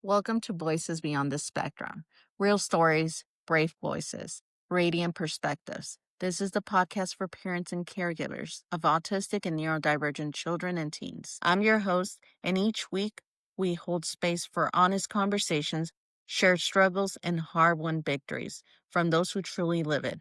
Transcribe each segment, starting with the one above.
Welcome to Voices Beyond the Spectrum. Real stories, brave voices, radiant perspectives. This is the podcast for parents and caregivers of autistic and neurodivergent children and teens. I'm your host, and each week we hold space for honest conversations, shared struggles, and hard-won victories from those who truly live it.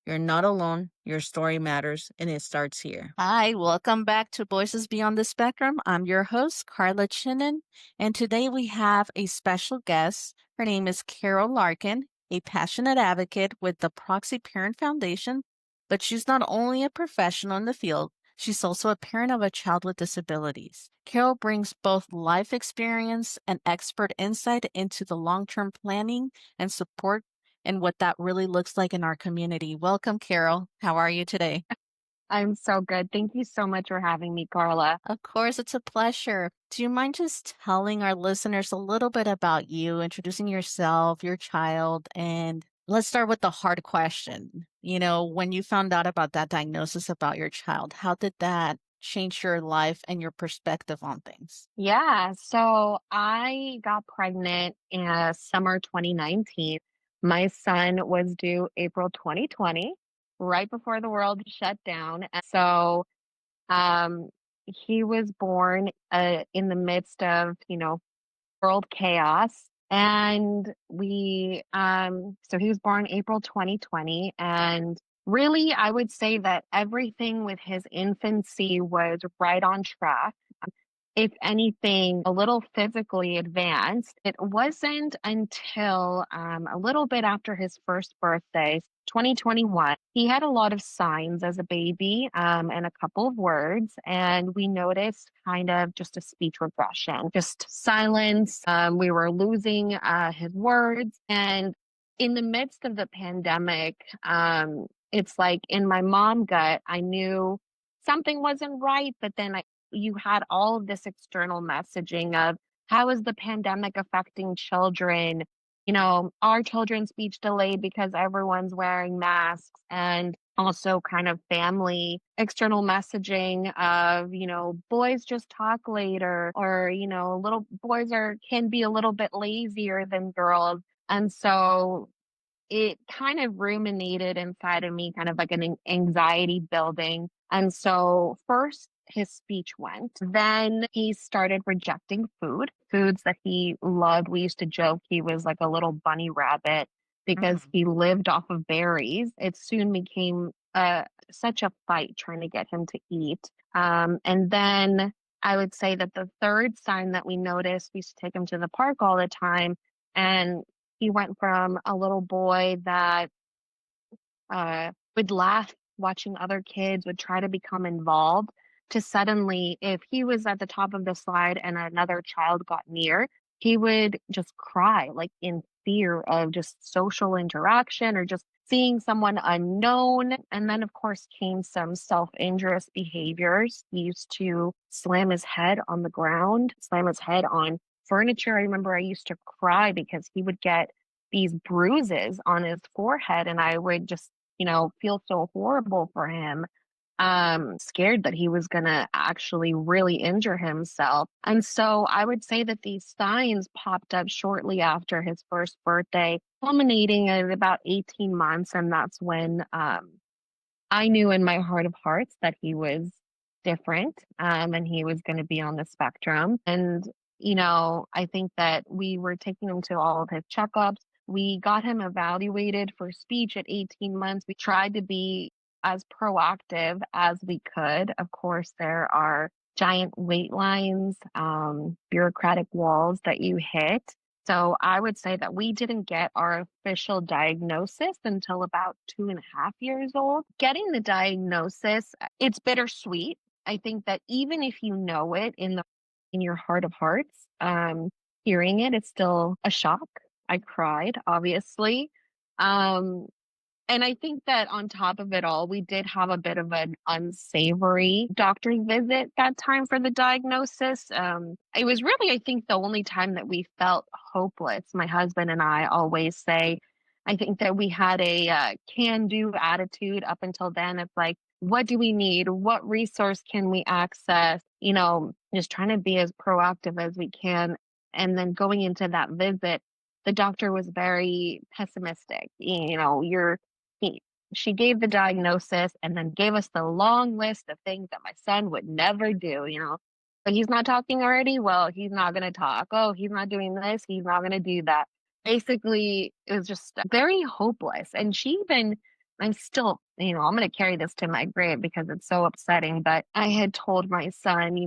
You're not alone. Your story matters, and it starts here. Hi, welcome back to Voices Beyond the Spectrum. I'm your host, Karla Chinen, and today we have a special guest. Her name is Carol Larkin, a passionate advocate with the Proxy Parent Foundation, but she's not only a professional in the field, she's also a parent of a child with disabilities. Carol brings both life experience and expert insight into the long-term planning and support and what that really looks like in our community. Welcome, Carol. How are you today? I'm so good. Thank you so much for having me, Carla. Of course, it's a pleasure. Do you mind just telling our listeners a little bit about you, introducing yourself, your child, and let's start with the hard question. When you found out about that diagnosis about your child, how did that change your life and your perspective on things? Yeah, so I got pregnant in summer 2019. My son was due April 2020, right before the world shut down. And so um, he was born in the midst of, world chaos. And so he was born April 2020. And really, I would say that everything with his infancy was right on track. If anything, a little physically advanced. It wasn't until a little bit after his first birthday, 2021, he had a lot of signs as a baby and a couple of words. And we noticed kind of just a speech regression, just silence. We were losing his words. And in the midst of the pandemic, it's like in my mom gut, I knew something wasn't right, but then you had all of this external messaging of how is the pandemic affecting children? Are children's speech delayed because everyone's wearing masks? And also kind of family external messaging of, boys just talk later, or, little boys can be a little bit lazier than girls. And so it kind of ruminated inside of me, kind of like an anxiety building. And so first his speech went, then he started rejecting foods that he loved. We used to joke he was like a little bunny rabbit because he lived off of berries. It soon became such a fight trying to get him to eat. And then I would say that the third sign that we noticed, we used to take him to the park all the time, and he went from a little boy that would laugh watching other kids, would try to become involved, to suddenly, if he was at the top of the slide and another child got near, he would just cry, like in fear of just social interaction or just seeing someone unknown. And then, of course, came some self-injurious behaviors. He used to slam his head on the ground, slam his head on furniture. I remember I used to cry because he would get these bruises on his forehead, and I would just, feel so horrible for him. Scared that he was going to actually really injure himself. And so I would say that these signs popped up shortly after his first birthday, culminating at about 18 months. And that's when I knew in my heart of hearts that he was different, and he was going to be on the spectrum. And, I think that we were taking him to all of his checkups. We got him evaluated for speech at 18 months. We tried to be as proactive as we could. Of course, there are giant wait lines, bureaucratic walls that you hit. So I would say that we didn't get our official diagnosis until about 2.5 years old. Getting the diagnosis, it's bittersweet. I think that even if you know it in your heart of hearts, hearing it, it's still a shock. I cried, obviously. Um, and I think that on top of it all, we did have a bit of an unsavory doctor's visit that time for the diagnosis. It was really, I think, the only time that we felt hopeless. My husband and I always say, I think that we had a can-do attitude up until then. It's like, what do we need? What resource can we access? Just trying to be as proactive as we can. And then going into that visit, the doctor was very pessimistic. You know, he, she gave the diagnosis and then gave us the long list of things that my son would never do, you know. But he's not talking already. Well, he's not going to talk. Oh, he's not doing this. He's not going to do that. Basically, it was just very hopeless. And she even, I'm still, you know, I'm going to carry this to my grave because it's so upsetting. But I had told my son,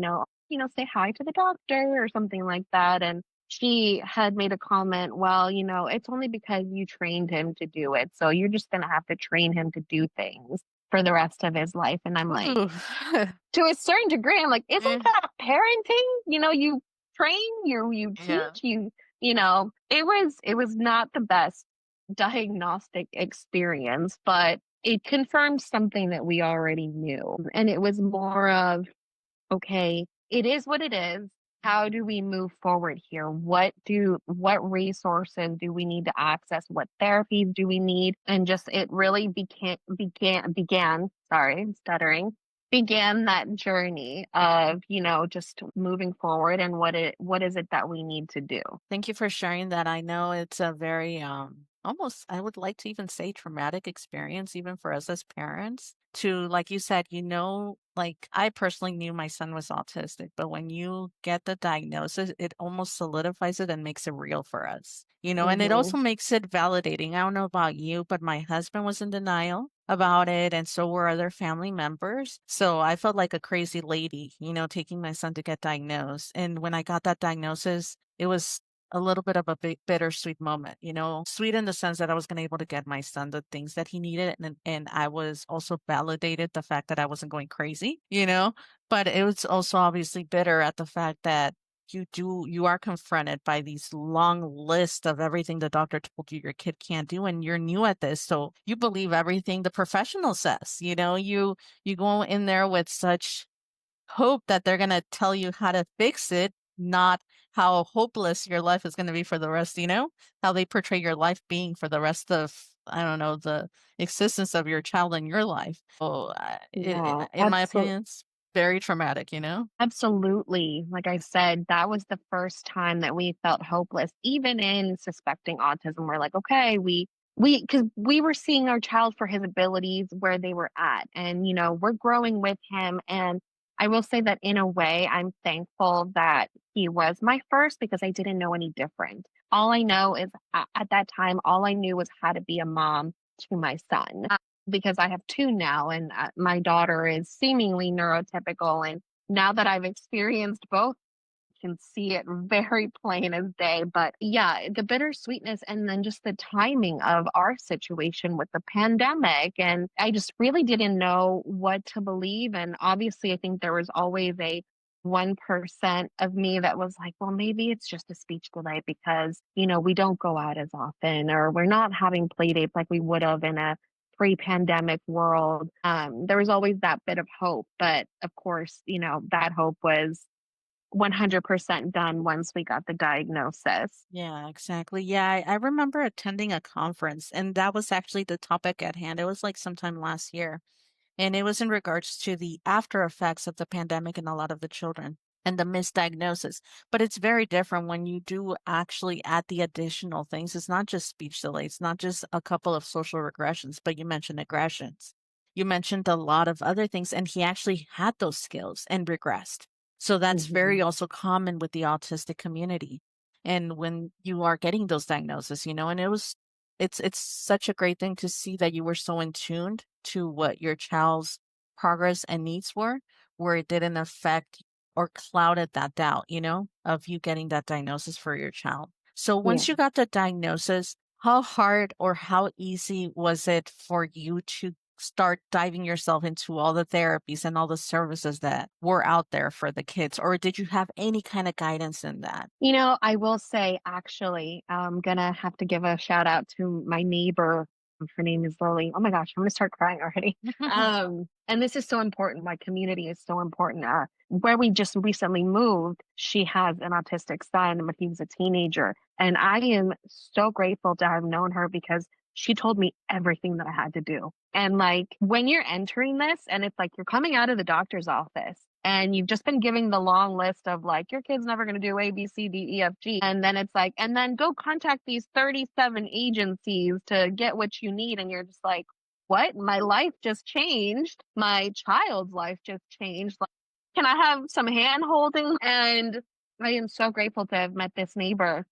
say hi to the doctor or something like that. And she had made a comment, well, it's only because you trained him to do it. So you're just going to have to train him to do things for the rest of his life. And I'm like, Ooh. to a certain degree, I'm like, isn't Eh, that parenting? You train, you yeah. teach, it was not the best diagnostic experience, but it confirmed something that we already knew. And it was more of, okay, it is what it is. How do we move forward here? What resources do we need to access? What therapies do we need? And just it really began, sorry, I'm stuttering, began that journey of, just moving forward and what is it that we need to do? Thank you for sharing that. I know it's a very almost I would like to even say traumatic experience even for us as parents to like you said, like I personally knew my son was autistic, but when you get the diagnosis, it almost solidifies it and makes it real for us. And it Mm-hmm. also makes it validating. I don't know about you, but my husband was in denial about it and so were other family members. So I felt like a crazy lady, taking my son to get diagnosed. And when I got that diagnosis, it was a little bit of a big bittersweet moment, sweet in the sense that I was going to able to get my son the things that he needed. And I was also validated the fact that I wasn't going crazy, but it was also obviously bitter at the fact that you are confronted by these long lists of everything the doctor told you your kid can't do. And you're new at this. So you believe everything the professional says, you go in there with such hope that they're going to tell you how to fix it, not how hopeless your life is going to be for the rest, how they portray your life being for the rest of, I don't know, the existence of your child in your life. So, Yeah, in my opinion, it's very traumatic, absolutely. Like I said, that was the first time that we felt hopeless, even in suspecting autism. We're like, okay, because we were seeing our child for his abilities where they were at, and we're growing with him. And I will say that in a way, I'm thankful that he was my first because I didn't know any different. All I know is at that time, all I knew was how to be a mom to my son because I have two now, and my daughter is seemingly neurotypical. And now that I've experienced both, I can see it very plain as day. But yeah, the bittersweetness and then just the timing of our situation with the pandemic. And I just really didn't know what to believe. And obviously, I think there was always a 1% of me that was like, well, maybe it's just a speech delay because, we don't go out as often or we're not having play dates like we would have in a pre-pandemic world. There was always that bit of hope, but of course, that hope was 100% done once we got the diagnosis. Yeah, exactly. Yeah, I remember attending a conference, and that was actually the topic at hand. It was like sometime last year. And it was in regards to the after effects of the pandemic and a lot of the children and the misdiagnosis. But it's very different when you do actually add the additional things. It's not just speech delay, it's not just a couple of social regressions, but you mentioned aggressions. You mentioned a lot of other things, and he actually had those skills and regressed. So that's Mhm. very also common with the autistic community. And when you are getting those diagnoses, and it's such a great thing to see that you were so in tuned to what your child's progress and needs were, where it didn't affect or clouded that doubt, of you getting that diagnosis for your child. So Yeah. once you got the diagnosis, how hard or how easy was it for you to start diving yourself into all the therapies and all the services that were out there for the kids? Or did you have any kind of guidance in that? I will say, actually, I'm gonna have to give a shout out to my neighbor. Her name is Lily. Oh my gosh, I'm gonna start crying already. And this is so important. My community is so important. Where we just recently moved, she has an autistic son, but he was a teenager. And I am so grateful to have known her because she told me everything that I had to do. And like when you're entering this, and it's like you're coming out of the doctor's office and you've just been giving the long list of like, your kid's never going to do A, B, C, D, E, F, G. And then it's like, and then go contact these 37 agencies to get what you need. And you're just like, what? My life just changed. My child's life just changed. Like, can I have some hand holding? And I am so grateful to have met this neighbor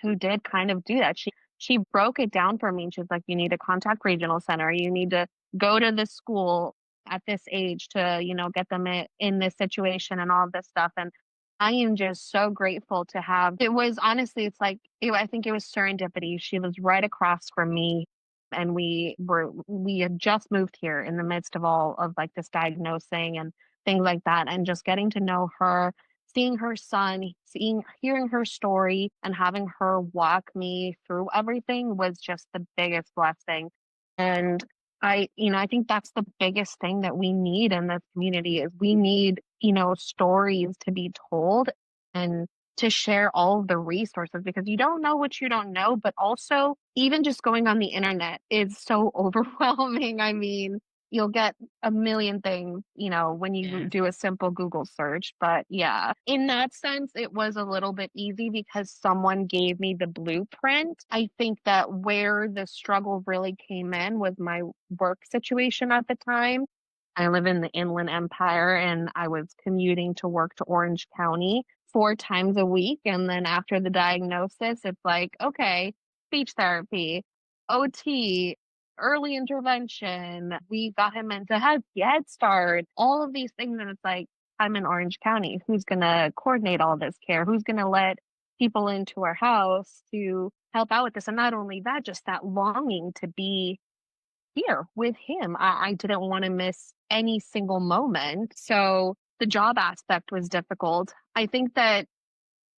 who did kind of do that. She broke it down for me. And she was like, you need to contact regional center. You need to go to this school at this age to, get them in this situation and all of this stuff. And I am just so grateful to have it was honestly, it's like I think it was serendipity. She was right across from me, and we had just moved here in the midst of all of like this diagnosing and things like that. And just getting to know her, seeing her son, hearing her story and having her walk me through everything was just the biggest blessing. And I think that's the biggest thing that we need in this community is we need, stories to be told and to share all of the resources because you don't know what you don't know, but also even just going on the internet is so overwhelming. I mean, you'll get a million things, when you do a simple Google search. But yeah, in that sense, it was a little bit easy because someone gave me the blueprint. I think that where the struggle really came in was my work situation at the time. I live in the Inland Empire and I was commuting to work to Orange County 4 times a week. And then after the diagnosis, it's like, okay, speech therapy, OT, early intervention. We got him into Head Start, all of these things. And it's like, I'm in Orange County. Who's going to coordinate all this care? Who's going to let people into our house to help out with this? And not only that, just that longing to be here with him. I didn't want to miss any single moment. So the job aspect was difficult. I think that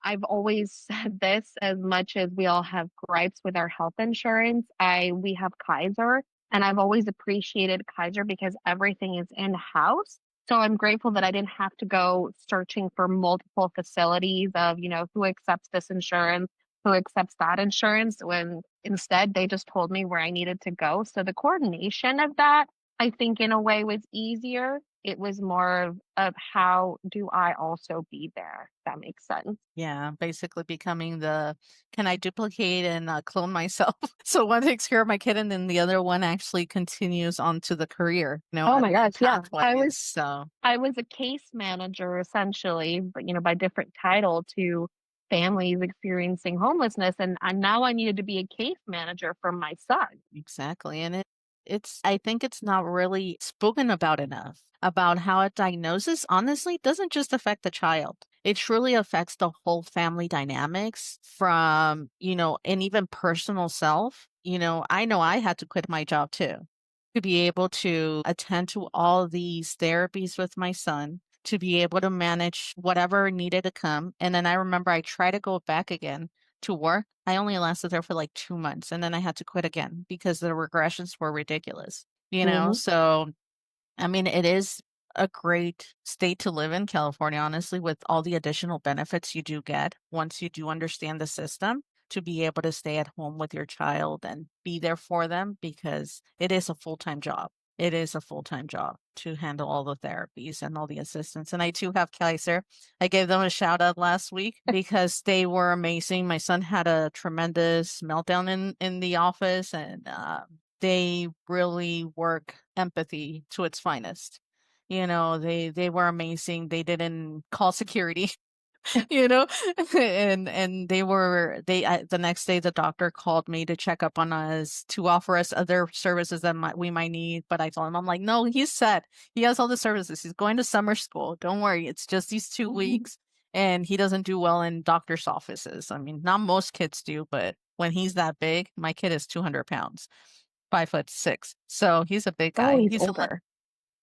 I've always said this as much as we all have gripes with our health insurance. We have Kaiser and I've always appreciated Kaiser because everything is in-house. So I'm grateful that I didn't have to go searching for multiple facilities of, who accepts this insurance, who accepts that insurance, when instead they just told me where I needed to go. So the coordination of that, I think in a way was easier. It was more of how do I also be there? If that makes sense. Yeah, basically becoming can I duplicate and clone myself? So one takes care of my kid and then the other one actually continues on to the career, Oh my gosh, yeah. pathways. So I was a case manager essentially, but by different title to families experiencing homelessness, and now I needed to be a case manager for my son. exactly. And I think it's not really spoken about enough about how a diagnosis honestly doesn't just affect the child. It truly affects the whole family dynamics from, and even personal self. I know I had to quit my job too to be able to attend to all these therapies with my son, to be able to manage whatever needed to come. And then I remember I tried to go back again to work. I only lasted there for like 2 months and then I had to quit again because the regressions were ridiculous, Hmm. So I mean, it is a great state to live in, California, honestly, with all the additional benefits you do get once you do understand the system to be able to stay at home with your child and be there for them because it is a full-time job. It is a full-time job to handle all the therapies and all the assistance. And I too have Kaiser. I gave them a shout out last week because they were amazing. My son had a tremendous meltdown in the office and they really work empathy to its finest. They were amazing. They didn't call security, you know, and the next day the doctor called me to check up on us to offer us other services that we might need. But I told him, I'm like, no, he's set. He has all the services. He's going to summer school. Don't worry. It's just these 2 weeks. And he doesn't do well in doctor's offices. I mean, not most kids do, but when he's that big, my kid is 200 pounds. 5'6". So he's a big Oh, guy. he's older.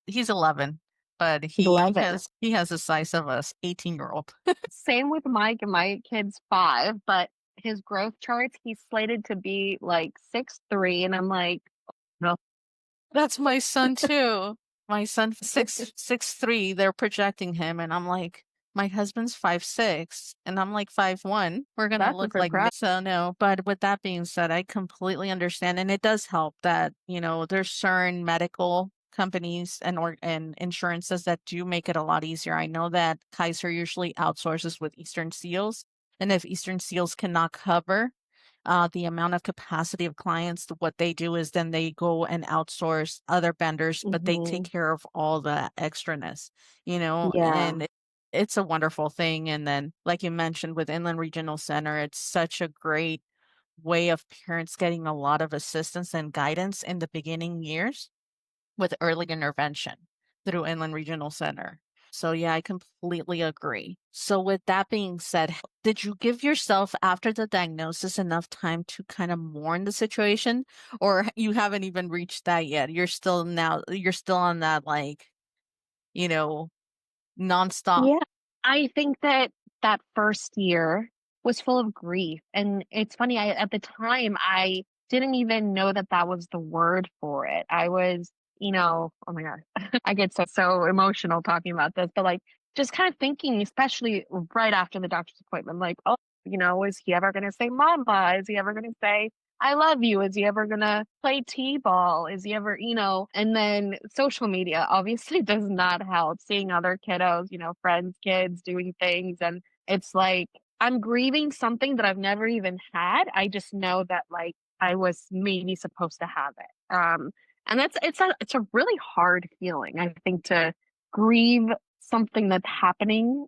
He's 11, but He's he 11. he has the size of a 18-year-old. Same with Mike, and my kid's 5, but his growth charts, he's slated to be like 6'3", and I'm like, no. That's my son too. My son 6'3". They're projecting him, and I'm like, my husband's 5'6", and I'm like 5'1". We're gonna That's a look like this. surprise. So no. But with that being said, I completely understand, and it does help that there's certain medical companies and insurances that do make it a lot easier. I know that Kaiser usually outsources with Eastern Seals, and if Eastern Seals cannot cover the amount of capacity of clients, what they do is then they go and outsource other vendors, but they take Mhm. care of all the extraness, Yeah. and it's a wonderful thing. And then, like you mentioned, with Inland Regional Center, it's such a great way of parents getting a lot of assistance and guidance in the beginning years with early intervention through Inland Regional Center. So, yeah, I completely agree. So, with that being said, did you give yourself after the diagnosis enough time to kind of mourn the situation, or you haven't even reached that yet? You're still on that, like, you know, nonstop. Yeah. I think that that first year was full of grief, and it's funny, at the time, I didn't even know that that was the word for it. I was, oh my God, I get so emotional talking about this, but, like, just kind of thinking, especially right after the doctor's appointment, like, "Oh, is he ever gonna say mama? Is he ever gonna say I love you? Is he ever gonna play T-ball? Is he ever, and then social media obviously does not help seeing other kiddos, friends, kids doing things. And it's like, I'm grieving something that I've never even had. I just know that like I was maybe supposed to have it. And it's a really hard feeling, I think, to grieve something that's happening.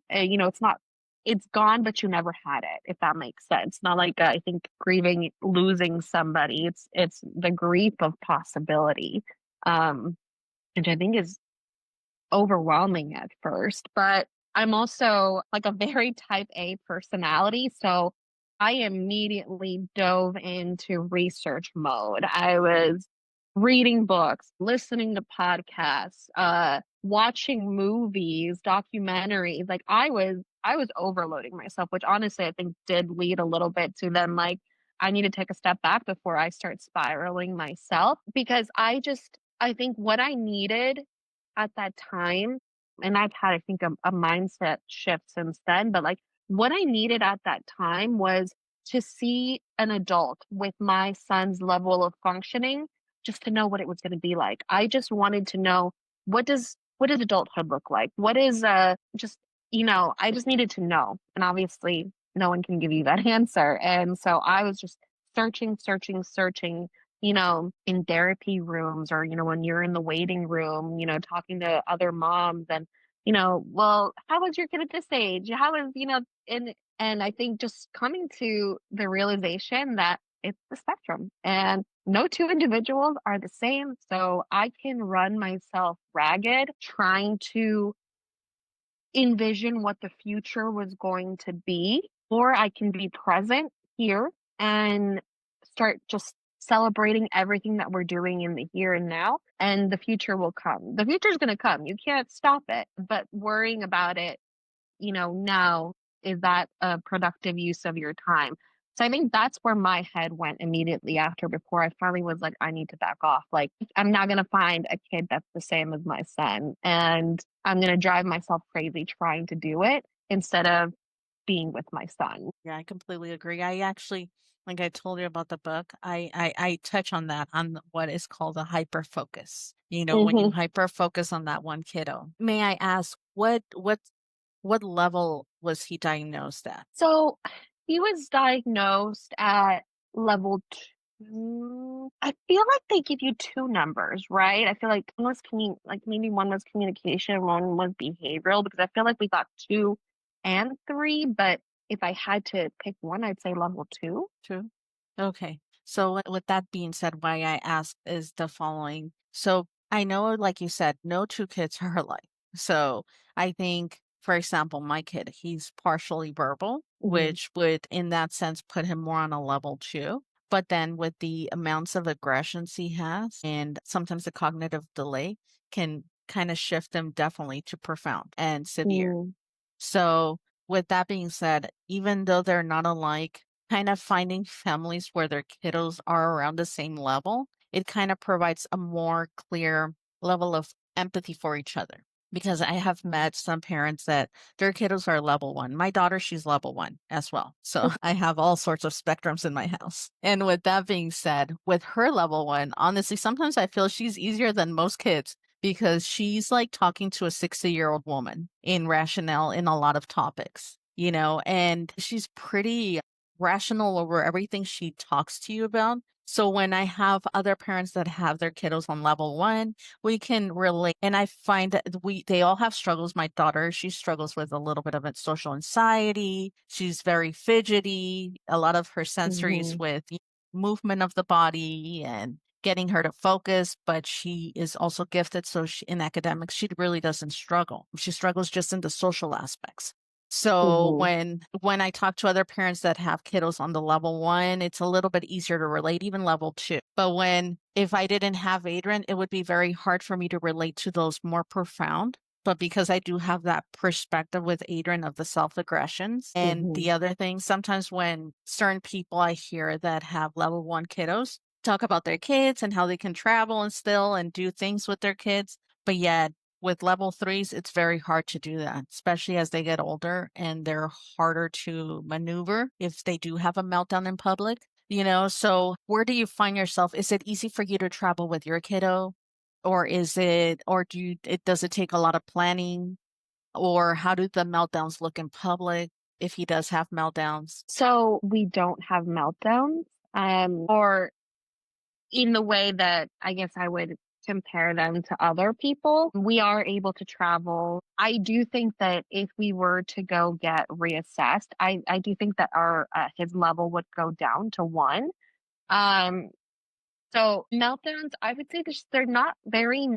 It's gone, but you never had it, if that makes sense. Not like I think grieving losing somebody. It's the grief of possibility, which I think is overwhelming at first. But I'm also like a very type A personality, so I immediately dove into research mode. I was reading books, listening to podcasts, watching movies, documentaries. Like I was overloading myself, which honestly I think did lead a little bit to then like I need to take a step back before I start spiraling myself because I think what I needed at that time, and I've had I think a mindset shift since then, but like what I needed at that time was to see an adult with my son's level of functioning just to know what it was going to be like. I just wanted to know what does adulthood look like? What is just I just needed to know. And obviously no one can give you that answer. And so I was just searching, searching, searching, in therapy rooms or, when you're in the waiting room, talking to other moms and, well, how was your kid at this age? How was, and I think just coming to the realization that it's the spectrum and no two individuals are the same. So I can run myself ragged trying to envision what the future was going to be, or I can be present here and start just celebrating everything that we're doing in the here and now, and the future will come. The future is going to come. You can't stop it, but worrying about it now, is that a productive use of your time? So I think that's where my head went immediately after before I finally was like, I need to back off. Like, I'm not going to find a kid that's the same as my son. And I'm going to drive myself crazy trying to do it instead of being with my son. Yeah, I completely agree. I actually, like I told you about the book, I touch on that on what is called a hyper focus. When you Hmm. hyper focus on that one kiddo. May I ask what level was he diagnosed at? So he was diagnosed at level 2. I feel like they give you two numbers, right? I feel like like maybe one was communication, one was behavioral, because I feel like we got 2 and 3, but if I had to pick one, I'd say level 2. True. Okay. So with that being said, why I asked is the following. So I know, like you said, no two kids are alike. So I think, for example, my kid, he's partially verbal, Hmm. which would, in that sense, put him more on a level two. But then with the amounts of aggressions he has and sometimes the cognitive delay can kind of shift him definitely to profound and severe. Mm, So, with that being said, even though they're not alike, kind of finding families where their kiddos are around the same level, it kind of provides a more clear level of empathy for each other. Because I have met some parents that their kiddos are level one. My daughter, she's level one as well. So I have all sorts of spectrums in my house. And with that being said, with her level one, honestly, sometimes I feel she's easier than most kids because she's like talking to a 60-year-old woman in rationale in a lot of topics, and she's pretty rational over everything she talks to you about. So when I have other parents that have their kiddos on level one, we can relate. And I find that they all have struggles. My daughter, she struggles with a little bit of social anxiety. She's very fidgety. A lot of her sensories Mhm. with movement of the body and getting her to focus, but she is also gifted. So in academics, she really doesn't struggle. She struggles just in the social aspects. So Mhm. when I talk to other parents that have kiddos on the level one, it's a little bit easier to relate, even level two. But if I didn't have Adrian, it would be very hard for me to relate to those more profound. But because I do have that perspective with Adrian of the self aggressions and Mhm. the other thing, sometimes when certain people I hear that have level one kiddos talk about their kids and how they can travel and still and do things with their kids, but yet with level threes, it's very hard to do that, especially as they get older and they're harder to maneuver if they do have a meltdown in public. So where do you find yourself? Is it easy for you to travel with your kiddo? Does it take a lot of planning? Or how do the meltdowns look in public if he does have meltdowns? So we don't have meltdowns, or in the way that I guess I would compare them to other people. We are able to travel. I do think that if we were to go get reassessed, I do think that our his level would go down to one. Um, so meltdowns, I would say they're not very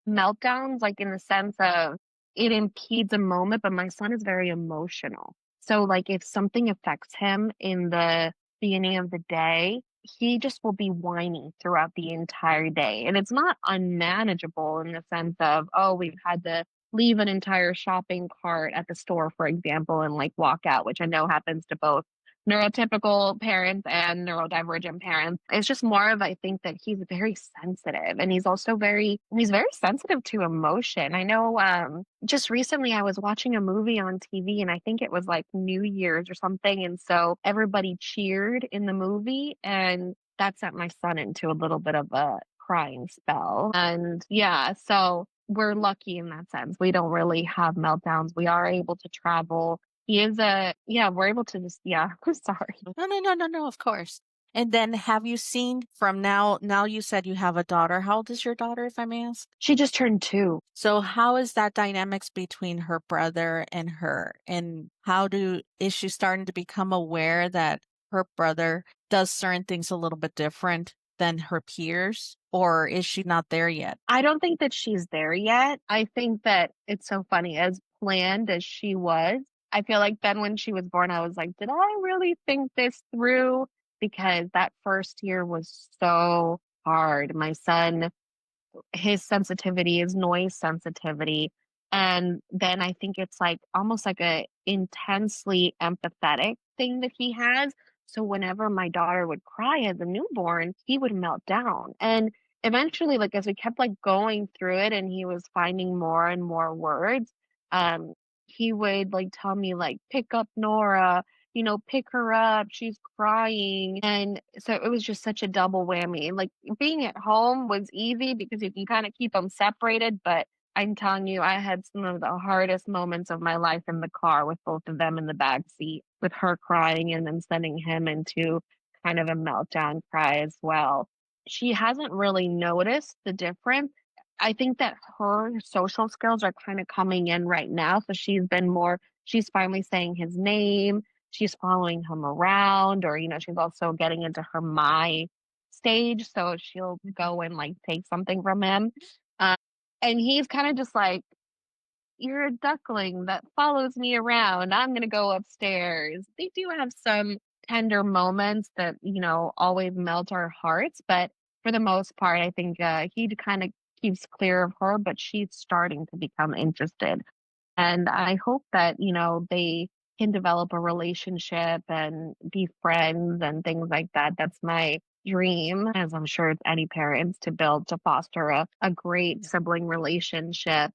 meltdowns, like in the sense of it impedes a moment, but my son is very emotional. So like if something affects him in the beginning of the day, he just will be whiny throughout the entire day. And it's not unmanageable in the sense of, oh, we've had to leave an entire shopping cart at the store, for example, and like walk out, which I know happens to both neurotypical parents and neurodivergent parents. It's just more of I think that he's very sensitive and he's very sensitive to emotion. I know just recently I was watching a movie on TV and I think it was like New Year's or something and so everybody cheered in the movie and that sent my son into a little bit of a crying spell. And yeah, so we're lucky in that sense. We don't really have meltdowns. We are able to travel. He is a yeah, we're able to just yeah, I'm sorry. No, no, no, no, no, of course. And then have you seen from now you said you have a daughter. How old is your daughter, if I may ask? She just turned 2. So how is that dynamics between her brother and her? And is she starting to become aware that her brother does certain things a little bit different than her peers? Or is she not there yet? I don't think that she's there yet. I think that it's so funny, as planned as she was, I feel like then when she was born, I was like, "Did I really think this through?" Because that first year was so hard. My son his sensitivity is noise sensitivity. And then I think it's like almost like a intensely empathetic thing that he has. So whenever my daughter would cry as a newborn, he would melt down. And eventually, like as we kept like going through it and he was finding more and more words, um, he would like tell me like pick up Nora, pick her up, she's crying. And so it was just such a double whammy. Like being at home was easy because you can kind of keep them separated, but I'm telling you, I had some of the hardest moments of my life in the car with both of them in the back seat, with her crying and then sending him into kind of a meltdown cry as well. She hasn't really noticed the difference. I think that her social skills are kind of coming in right now. So she's finally saying his name, she's following him around, or she's also getting into her my stage, so she'll go and like take something from him. And he's kind of just like, "You're a duckling that follows me around. I'm gonna go upstairs." They do have some tender moments that, always melt our hearts, but for the most part, I think he kind of keeps clear of her, but she's starting to become interested. And I hope that, they can develop a relationship and be friends and things like that. That's my dream, as I'm sure it's any parents to foster a great sibling relationship.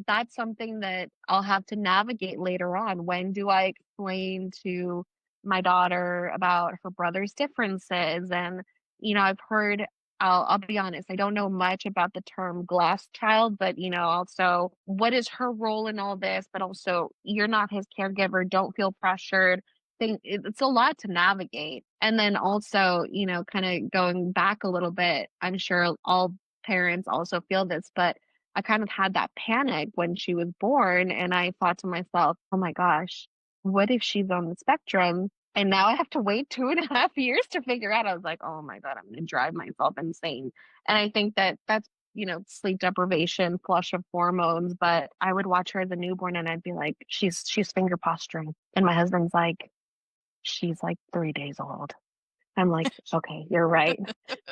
That's something that I'll have to navigate later on. When do I explain to my daughter about her brother's differences? And, I've heard I'll be honest, I don't know much about the term glass child, but, also what is her role in all this, but also you're not his caregiver, don't feel pressured. It's a lot to navigate. And then also, kinda going back a little bit, I'm sure all parents also feel this, but I kind of had that panic when she was born, and I thought to myself, "Oh my gosh, what if she's on the spectrum and now I have to wait 2.5 years to figure out." I was like, "Oh my god, I'm gonna drive myself insane." And I think that that's, sleep deprivation, flush of hormones, but I would watch her as a newborn and I'd be like, "She's finger posturing." And my husband's like, "She's like 3 days old." I'm like, "Okay, you're right."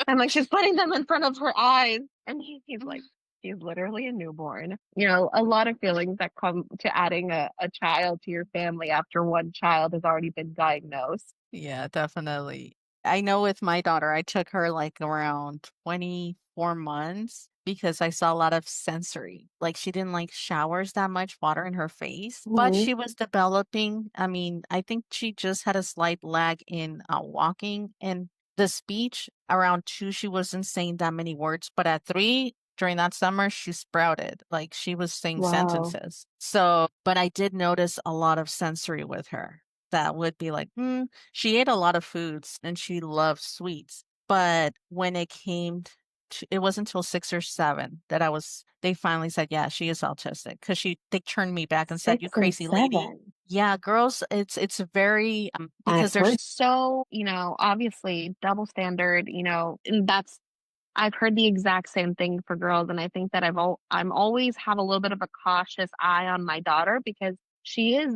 I'm like, "She's putting them in front of her eyes." And he's like, "She's literally a newborn." A lot of feelings that come to adding a child to your family after one child has already been diagnosed. Yeah, definitely. I know with my daughter, I took her like around 24 months because I saw a lot of sensory. Like she didn't like showers that much, water in her face, but Mhm. she was developing. I mean, I think she just had a slight lag in walking and the speech. Around 2, she wasn't saying that many words, but at 3, during that summer, she sprouted. Like she was saying Wow. sentences. So, but I did notice a lot of sensory with her that would be like, she ate a lot of foods and she loved sweets. But when it came to, it wasn't until 6 or 7 that they finally said, yeah, she is autistic. Cause they turned me back and said, you 6 and crazy lady. 7. Yeah, girls, it's very, I've because there's, heard so, obviously double standard, and that's I've heard the exact same thing for girls, and I think that I'm always have a little bit of a cautious eye on my daughter because she is,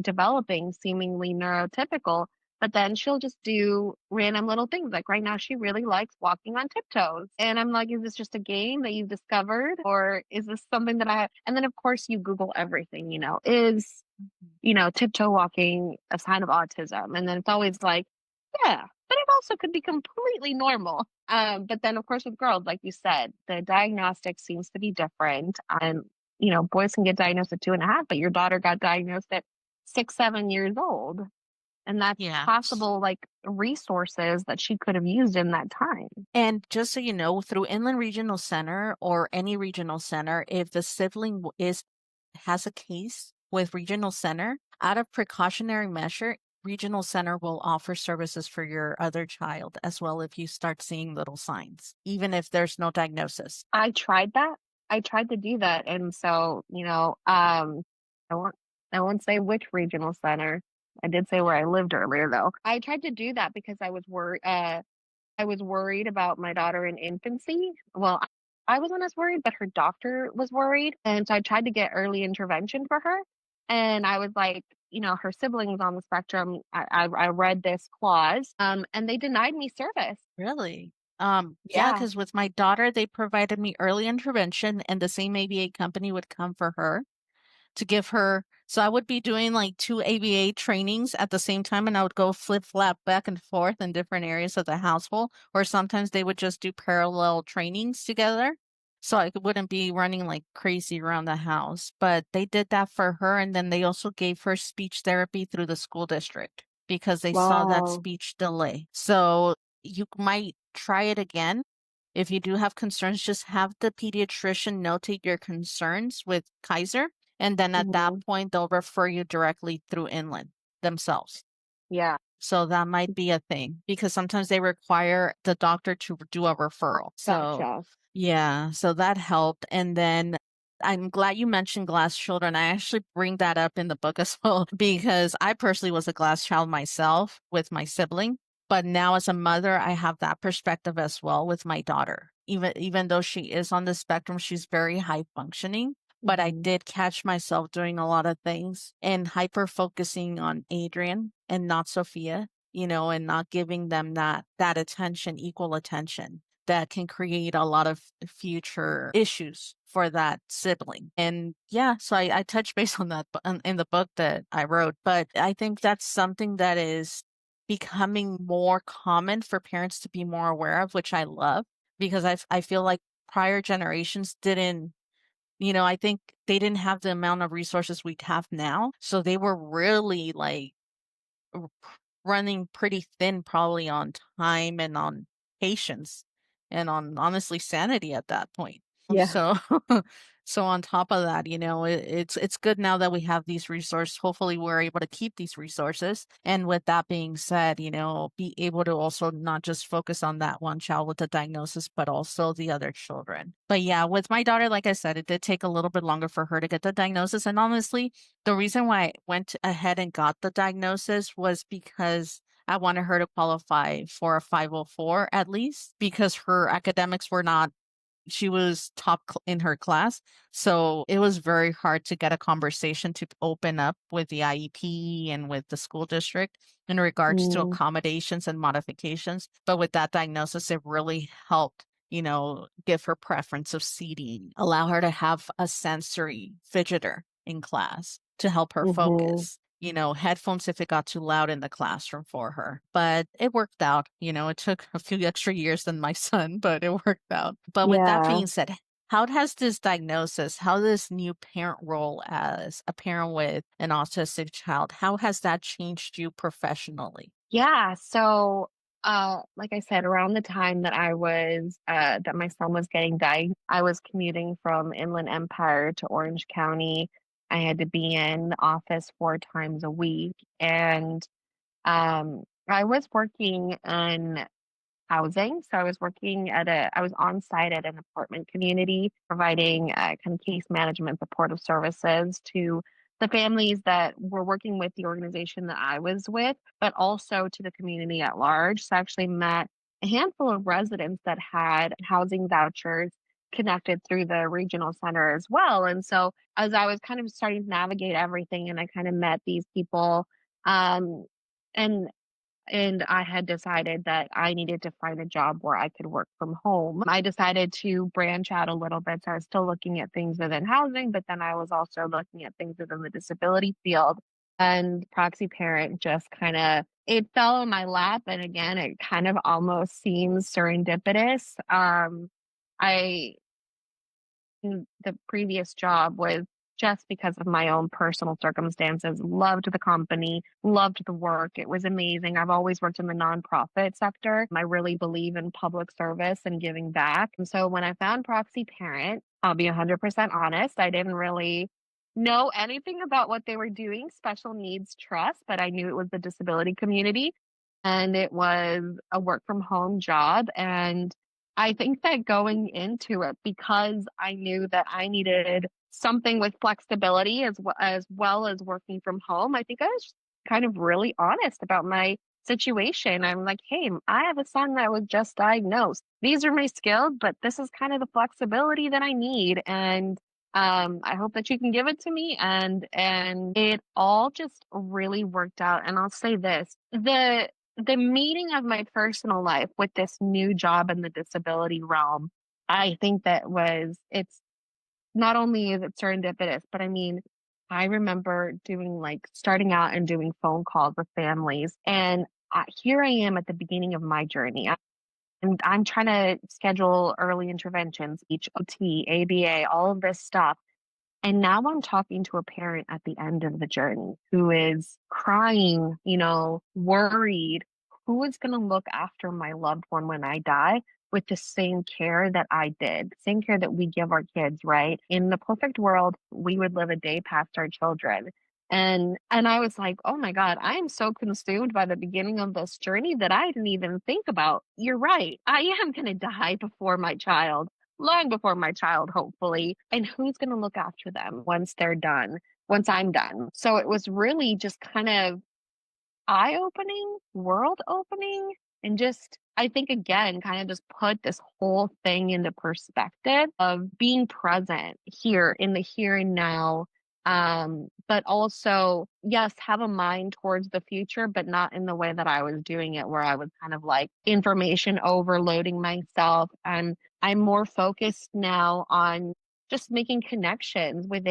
developing seemingly neurotypical, but then she'll just do random little things. Like right now, she really likes walking on tiptoes, and I'm like, "Is this just a game that you've discovered, or is this something that I have?" And then of course you Google everything. Is tiptoe walking a sign of autism? And then it's always like, yeah, but it also could be completely normal. But then, of course, with girls, like you said, the diagnostic seems to be different. And, boys can get diagnosed at 2.5, but your daughter got diagnosed at 6, 7 years old. And that's yeah. possible, like resources that she could have used in that time. And just so you know, through Inland Regional Center or any regional center, if the sibling has a case with regional center, out of precautionary measure, regional center will offer services for your other child as well if you start seeing little signs, even if there's no diagnosis. I tried that. I tried to do that, and so, I won't I won't say which regional center. I did say where I lived earlier, though. I tried to do that because I was worried about my daughter in infancy. Well, I wasn't as worried, but her doctor was worried, and so I tried to get early intervention for her, and I was like, her siblings on the spectrum, I read this clause, and they denied me service. Really? Yeah, Yeah. because with my daughter, they provided me early intervention and the same ABA company would come for her to give her. So I would be doing like 2 ABA trainings at the same time, and I would go flip flap back and forth in different areas of the household, or sometimes they would just do parallel trainings together. So I wouldn't be running like crazy around the house. But they did that for her. And then they also gave her speech therapy through the school district because they saw that Wow. speech delay. So you might try it again. If you do have concerns, just have the pediatrician notate your concerns with Kaiser and then at that Mhm. point, they'll refer you directly through Inland themselves. Yeah. So that might be a thing because sometimes they require the doctor to do a referral. So, Gotcha. yeah, so that helped. And then I'm glad you mentioned glass children. I actually bring that up in the book as well because I personally was a glass child myself with my sibling. But now as a mother, I have that perspective as well with my daughter. Even though she is on the spectrum, she's very high functioning. But I Mhm. did catch myself doing a lot of things and hyper focusing on Adrian and not Sophia, and not giving them that attention, equal attention that can create a lot of future issues for that sibling. And yeah, so I touch base on that in the book that I wrote, but I think that's something that is becoming more common for parents to be more aware of, which I love because I feel like prior generations didn't, I think they didn't have the amount of resources we have now. So they were really like r- running pretty thin, probably on time and on patience. and on honestly sanity at that point. Yeah. So so on top of that, it's good now that we have these resources. Hopefully we're able to keep these resources. And with that being said, be able to also not just focus on that one child with the diagnosis, but also the other children. But yeah, with my daughter, like I said, it did take a little bit longer for her to get the diagnosis. And honestly, the reason why I went ahead and got the diagnosis was because I wanted her to qualify for a 504 at least, because her academics were not, she was in her class. So it was very hard to get a conversation to open up with the IEP and with the school district in regards to Mm, accommodations and modifications. But with that diagnosis, it really helped, give her preference of seating, allow her to have a sensory fidgeter in class to help her mhm. focus. Headphones if it got too loud in the classroom for her. But it worked out. It took a few extra years than my son, but it worked out. But with that Yeah. being said, how has this diagnosis, how this new parent role as a parent with an autistic child, how has that changed you professionally? Yeah, so, like I said, around the time that that my son was getting diagnosed, I was commuting from Inland Empire to Orange County. I had to be in the office 4 times a week, and, I was working in housing. So I was on site at an apartment community, providing kind of case management supportive services to the families that were working with the organization that I was with, but also to the community at large. So I actually met a handful of residents that had housing vouchers connected through the regional center as well. And so as I was kind of starting to navigate everything and I kind of met these people, um, and I had decided that I needed to find a job where I could work from home. I decided to branch out a little bit. So I was still looking at things within housing, but then I was also looking at things within the disability field. And Proxy Parent just kind of it fell in my lap. And again, it kind of almost seems serendipitous. I the previous job was just because of my own personal circumstances. Loved the company, loved the work. It was amazing. I've always worked in the nonprofit sector. I really believe in public service and giving back. And so when I found Proxy Parent, I'll be 100% honest, I didn't really know anything about what they were doing, special needs trust, but I knew it was the disability community and it was a work from home job. And I think that going into it, because I knew that I needed something with flexibility as well as working from home, I think I was kind of really honest about my situation. I'm like, hey, I have a son that was just diagnosed. These are my skills, but this is kind of the flexibility that I need. And I hope that you can give it to me. And it all just really worked out. And I'll say this, the meeting of my personal life with this new job in the disability realm, I think it's not only is it serendipitous, but I mean, I remember starting out and doing phone calls with families. And here I am at the beginning of my journey. And I'm trying to schedule early interventions, each OT, ABA, all of this stuff. And now I'm talking to a parent at the end of the journey who is crying, worried. Who is going to look after my loved one when I die with the same care that I did, same care that we give our kids, right? In the perfect world, we would live a day past our children. And I was like, "Oh my God, I am so consumed by the beginning of this journey that I didn't even think about. You're right. I am going to die before my child, long before my child, hopefully. And who's going to look after them once they're done, once I'm done?" So it was really just kind of eye opening, world opening, and just, I think, again, kind of just put this whole thing into perspective of being present here in the here and now. But also, yes, have a mind towards the future, but not in the way that I was doing it, where I was kind of like information overloading myself. And I'm more focused now on just making connections with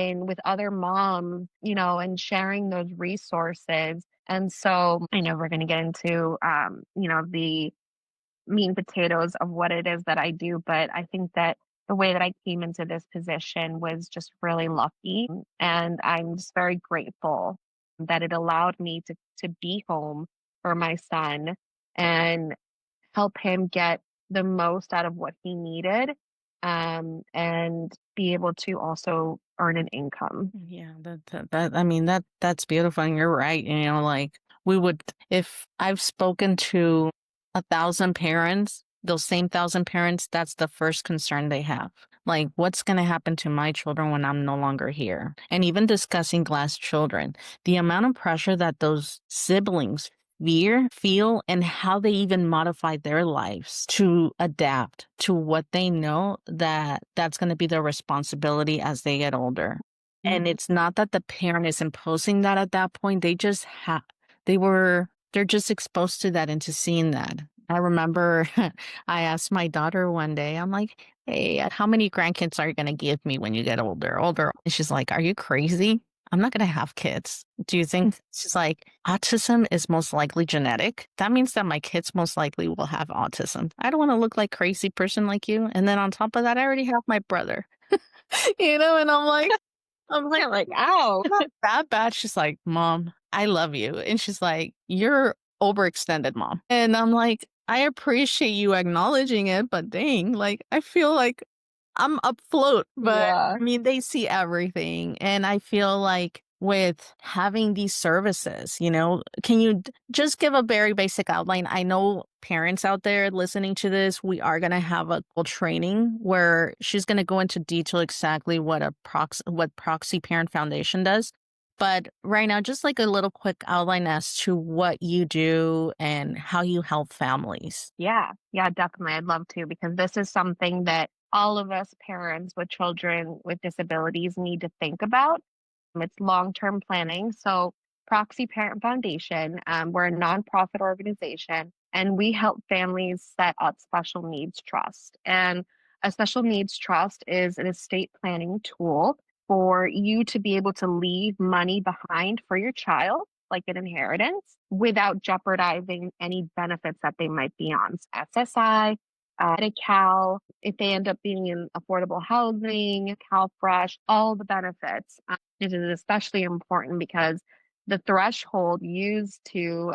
other moms, and sharing those resources. And so I know we're going to get into, the meat and potatoes of what it is that I do, but I think that the way that I came into this position was just really lucky. And I'm just very grateful that it allowed me to be home for my son and help him get the most out of what he needed, and be able to also earn an income. Yeah, I mean, that's beautiful, and you're right, like, we would if I've spoken to 1,000 parents, those same 1,000 parents, that's the first concern they have. Like, what's gonna happen to my children when I'm no longer here? And even discussing glass children, the amount of pressure that those siblings feel, and how they even modify their lives to adapt to what they know that's gonna be their responsibility as they get older. And it's not that the parent is imposing that at that point, they just they're just exposed to that and to seeing that. I remember I asked my daughter one day, I'm like, "Hey, how many grandkids are you gonna give me when you get older?" And she's like, "Are you crazy? I'm not gonna have kids. Do you think?" She's like, "Autism is most likely genetic. That means that my kids most likely will have autism. I don't wanna look like crazy person like you, and then on top of that, I already have my brother." And I'm like, Yeah, like, "Ow." not that bad. She's like, "Mom, I love you." And she's like, "You're overextended, mom." And I'm like, "I appreciate you acknowledging it, but dang, like, I feel like I'm afloat." But Yeah. I mean, they see everything. And I feel like with having these services, can you just give a very basic outline? I know parents out there listening to this, we are going to have a full training where she's going to go into detail exactly what Proxy Parent Foundation does. But right now, just like a little quick outline as to what you do and how you help families. Yeah, yeah, definitely. I'd love to because this is something that all of us parents with children with disabilities need to think about. It's long-term planning. So, Proxy Parent Foundation, we're a nonprofit organization, and we help families set up special needs trust. And a special needs trust is an estate planning tool for you to be able to leave money behind for your child, like an inheritance, without jeopardizing any benefits that they might be on. So SSI, Medi-Cal, if they end up being in affordable housing, CalFresh, all the benefits. It is especially important because the threshold used to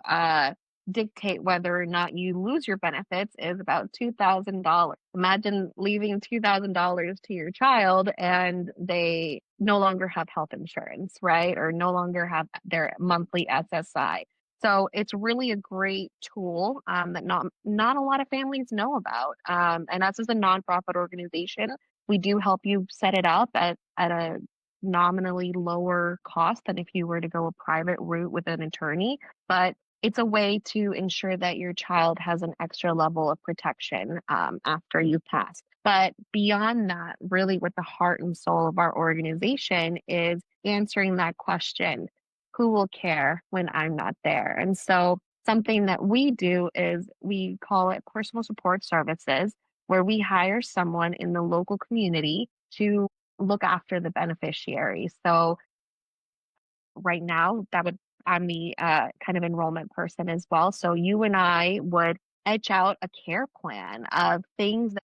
dictate whether or not you lose your benefits is about $2,000. Imagine leaving $2,000 to your child and they no longer have health insurance, right? Or no longer have their monthly SSI. So it's really a great tool that not a lot of families know about. And us as a nonprofit organization, we do help you set it up at a nominally lower cost than if you were to go a private route with an attorney. But it's a way to ensure that your child has an extra level of protection after you pass. But beyond that, really, what the heart and soul of our organization is answering that question: who will care when I'm not there? And so, something that we do is we call it personal support services, where we hire someone in the local community to look after the beneficiary. So right now, I'm the kind of enrollment person as well. So you and I would etch out a care plan of things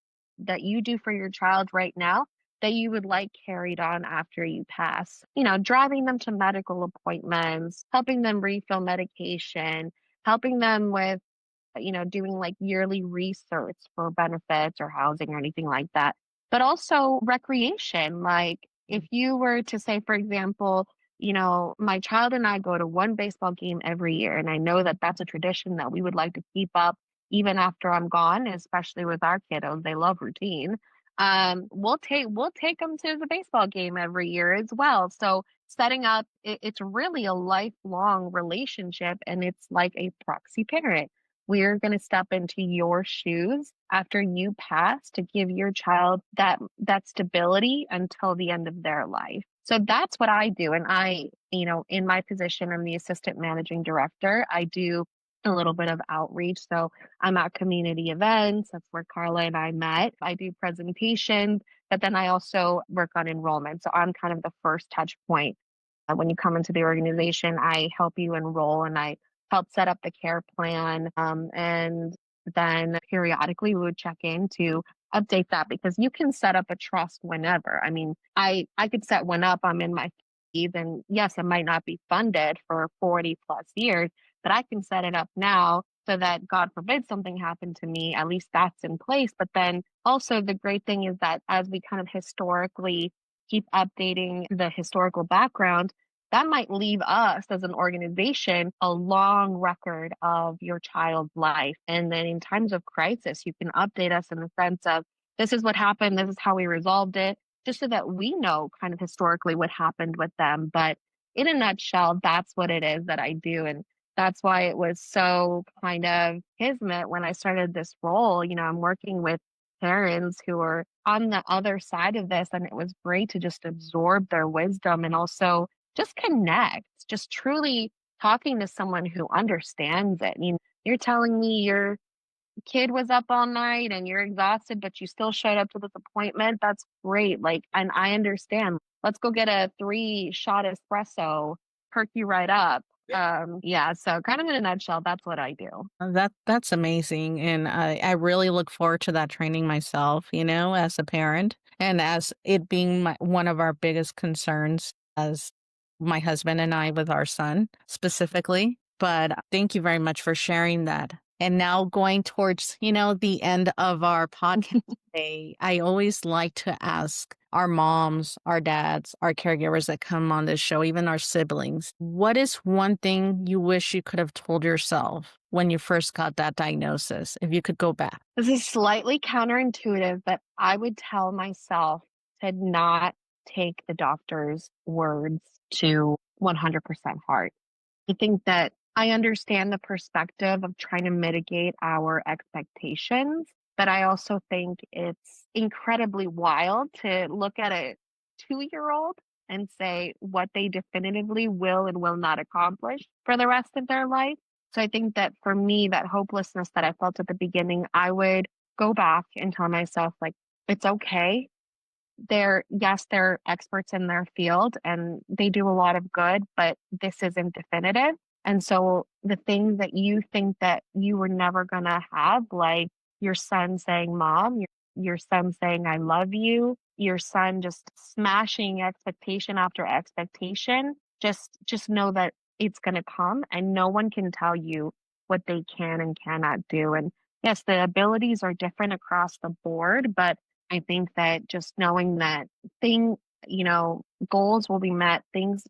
that you do for your child right now that you would like carried on after you pass. Driving them to medical appointments, helping them refill medication, helping them with doing like yearly research for benefits or housing or anything like that. But also recreation. Like if you were to say, for example, my child and I go to one baseball game every year, and I know that that's a tradition that we would like to keep up even after I'm gone, especially with our kiddos. They love routine. We'll take them to the baseball game every year as well. So setting up, it's really a lifelong relationship, and it's like a proxy parent. We're going to step into your shoes after you pass to give your child that stability until the end of their life. So that's what I do. And in my position, I'm the assistant managing director. I do a little bit of outreach. So I'm at community events. That's where Carla and I met. I do presentations, but then I also work on enrollment. So I'm kind of the first touch point. When you come into the organization, I help you enroll and I help set up the care plan. And then periodically we would check in to update that because you can set up a trust whenever. I mean, I could set one up. I'm in my 50s, and yes, it might not be funded for 40 plus years, but I can set it up now so that God forbid something happened to me, at least that's in place. But then also the great thing is that as we kind of historically keep updating the historical background, that might leave us as an organization a long record of your child's life. And then in times of crisis, you can update us in the sense of this is what happened, this is how we resolved it, just so that we know kind of historically what happened with them. But in a nutshell, that's what it is that I do. And that's why it was so kind of kismet when I started this role. I'm working with parents who are on the other side of this, and it was great to just absorb their wisdom and also just connect, just truly talking to someone who understands it. You're telling me your kid was up all night and you're exhausted, but you still showed up to this appointment. That's great. Like, and I understand. Let's go get a 3-shot espresso, perk you right up. Yeah. So kind of in a nutshell, that's what I do. That's amazing, and I really look forward to that training myself, as a parent, and as it being one of our biggest concerns as my husband and I with our son specifically. But thank you very much for sharing that. And now going towards, the end of our podcast today, I always like to ask our moms, our dads, our caregivers that come on this show, even our siblings, what is one thing you wish you could have told yourself when you first got that diagnosis, if you could go back? This is slightly counterintuitive, but I would tell myself to not take the doctor's words to 100% heart. I think that I understand the perspective of trying to mitigate our expectations, but I also think it's incredibly wild to look at a 2-year-old and say what they definitively will and will not accomplish for the rest of their life. So I think that for me, that hopelessness that I felt at the beginning, I would go back and tell myself, like, it's okay. They're experts in their field and they do a lot of good, but this isn't definitive. And so the things that you think that you were never going to have, like your son saying, Mom, your son saying, I love you, your son just smashing expectation after expectation, just know that it's going to come and no one can tell you what they can and cannot do. And yes, the abilities are different across the board, but I think that just knowing that thing, goals will be met,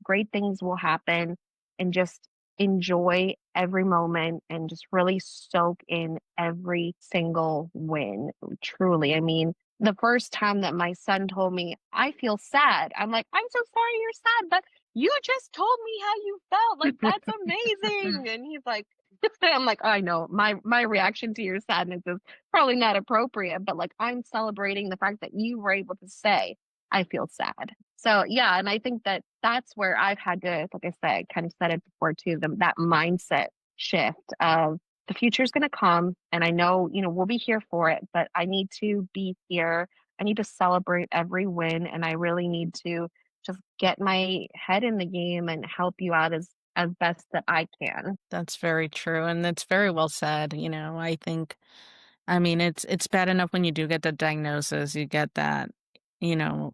great things will happen, and just enjoy every moment and just really soak in every single win. Truly. I mean, the first time that my son told me, I feel sad, I'm like, I'm so sorry you're sad, but you just told me how you felt. Like, that's amazing. And he's like, I'm like, I know my reaction to your sadness is probably not appropriate, but like I'm celebrating the fact that you were able to say, I feel sad. So yeah, and I think that that's where I've had to, like I said, kind of said it before too, that mindset shift of the future is going to come, and I know we'll be here for it, but I need to be here. I need to celebrate every win, and I really need to just get my head in the game and help you out as best that I can. That's very true, and that's very well said. I think, I mean, it's bad enough when you do get the diagnosis, you get that, you know,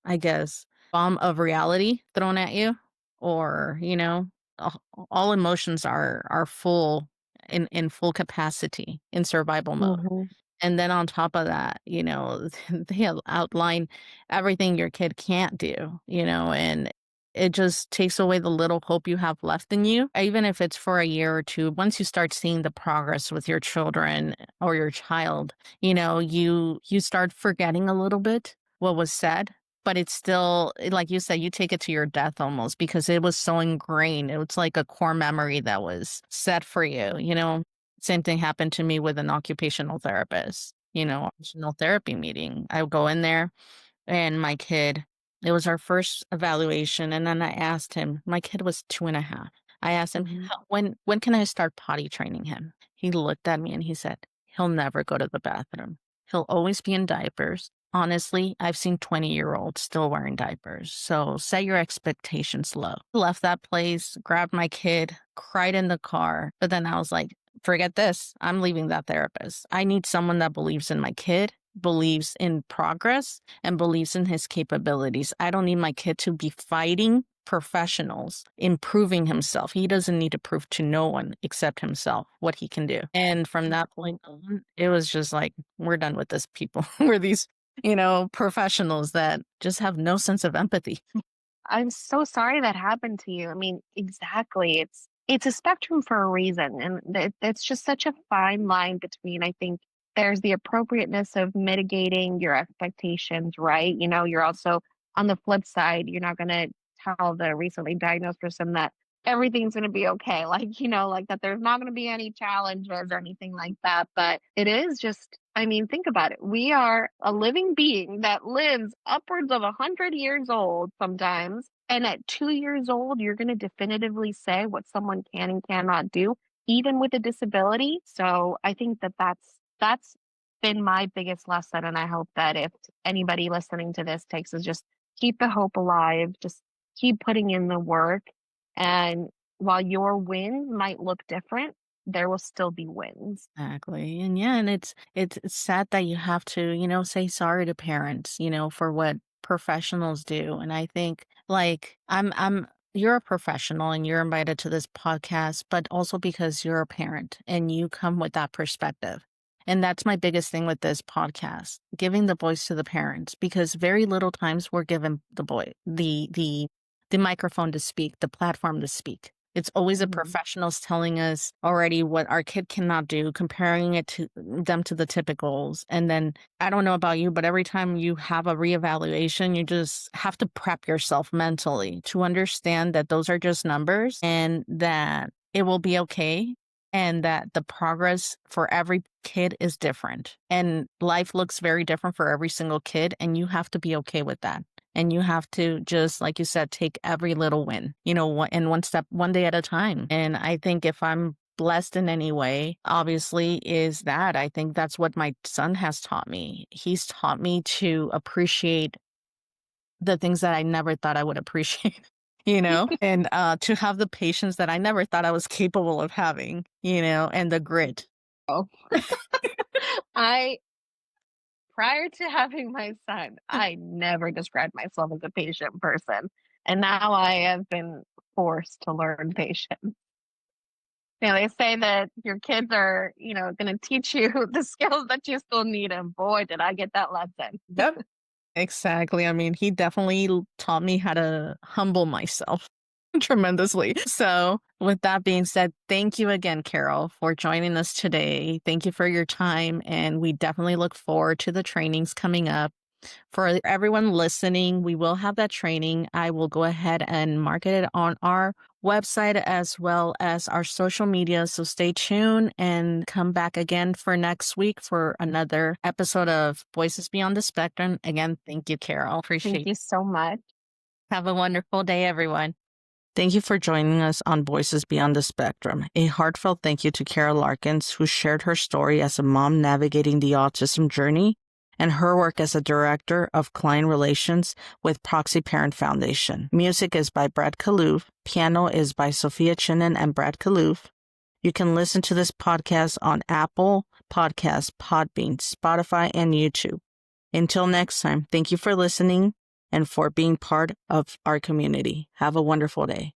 I guess, bomb of reality thrown at you, or, all emotions are full in full capacity in survival mode. Mhm. And then on top of that, they outline everything your kid can't do, and it just takes away the little hope you have left in you. Even if it's for a year or two, once you start seeing the progress with your children or your child, you start forgetting a little bit what was said. But it's still, like you said, you take it to your death almost because it was so ingrained. It was like a core memory that was set for you. Same thing happened to me with an occupational therapist, occupational therapy meeting. I would go in there and my kid, it was our first evaluation. And then I asked him, my kid was 2.5. I asked him, Mhm. when can I start potty training him? He looked at me and he said, he'll never go to the bathroom. He'll always be in diapers. Honestly, I've seen 20-year-olds still wearing diapers. So set your expectations low. Left that place, grabbed my kid, cried in the car. But then I was like, forget this. I'm leaving that therapist. I need someone that believes in my kid, believes in progress, and believes in his capabilities. I don't need my kid to be fighting professionals improving himself. He doesn't need to prove to no one except himself what he can do. And from that point on, it was just like, we're done with this people. We're these, professionals that just have no sense of empathy. I'm so sorry that happened to you. I mean, exactly. It's a spectrum for a reason, and it's just such a fine line between. I think there's the appropriateness of mitigating your expectations, right? You're also on the flip side. You're not going to tell the recently diagnosed person that everything's going to be okay, like that. There's not going to be any challenges or anything like that. But it is just. I mean, think about it. We are a living being that lives upwards of 100 years old sometimes. And at 2 years old, you're going to definitively say what someone can and cannot do, even with a disability. So I think that that's been my biggest lesson. And I hope that if anybody listening to this takes is just keep the hope alive, just keep putting in the work. And while your wins might look different, there will still be wins. Exactly. And yeah, and it's sad that you have to, say sorry to parents, for what professionals do. And I think like I'm you're a professional and you're invited to this podcast, but also because you're a parent and you come with that perspective. And that's my biggest thing with this podcast, giving the voice to the parents, because very little times we're given the microphone to speak, the platform to speak. It's always the Mhm. professionals telling us already what our kid cannot do, comparing it to them to the typicals. And then I don't know about you, but every time you have a reevaluation, you just have to prep yourself mentally to understand that those are just numbers and that it will be okay. And that the progress for every kid is different. And life looks very different for every single kid. And you have to be okay with that. And you have to just, like you said, take every little win, and one step, one day at a time. And I think if I'm blessed in any way, obviously, is that I think that's what my son has taught me. He's taught me to appreciate the things that I never thought I would appreciate, and to have the patience that I never thought I was capable of having, and the grit. Oh, I prior to having my son, I never described myself as a patient person. And now I have been forced to learn patience. They say that your kids are, going to teach you the skills that you still need. And boy, did I get that lesson. Yep. Exactly. I mean, he definitely taught me how to humble myself tremendously. So, with that being said, thank you again, Carol, for joining us today. Thank you for your time. And we definitely look forward to the trainings coming up. For everyone listening, we will have that training. I will go ahead and market it on our website as well as our social media. So stay tuned and come back again for next week for another episode of Voices Beyond the Spectrum. Again, thank you, Carol. Thank Appreciate it. you so much. Have a wonderful day, everyone. Thank you for joining us on Voices Beyond the Spectrum. A heartfelt thank you to Carol Larkin, who shared her story as a mom navigating the autism journey and her work as a director of client relations with Proxy Parent Foundation. Music is by Brad Kalouv. Piano is by Sophia Chinen and Brad Kalouv. You can listen to this podcast on Apple Podcasts, Podbean, Spotify, and YouTube. Until next time, thank you for listening and for being part of our community. Have a wonderful day.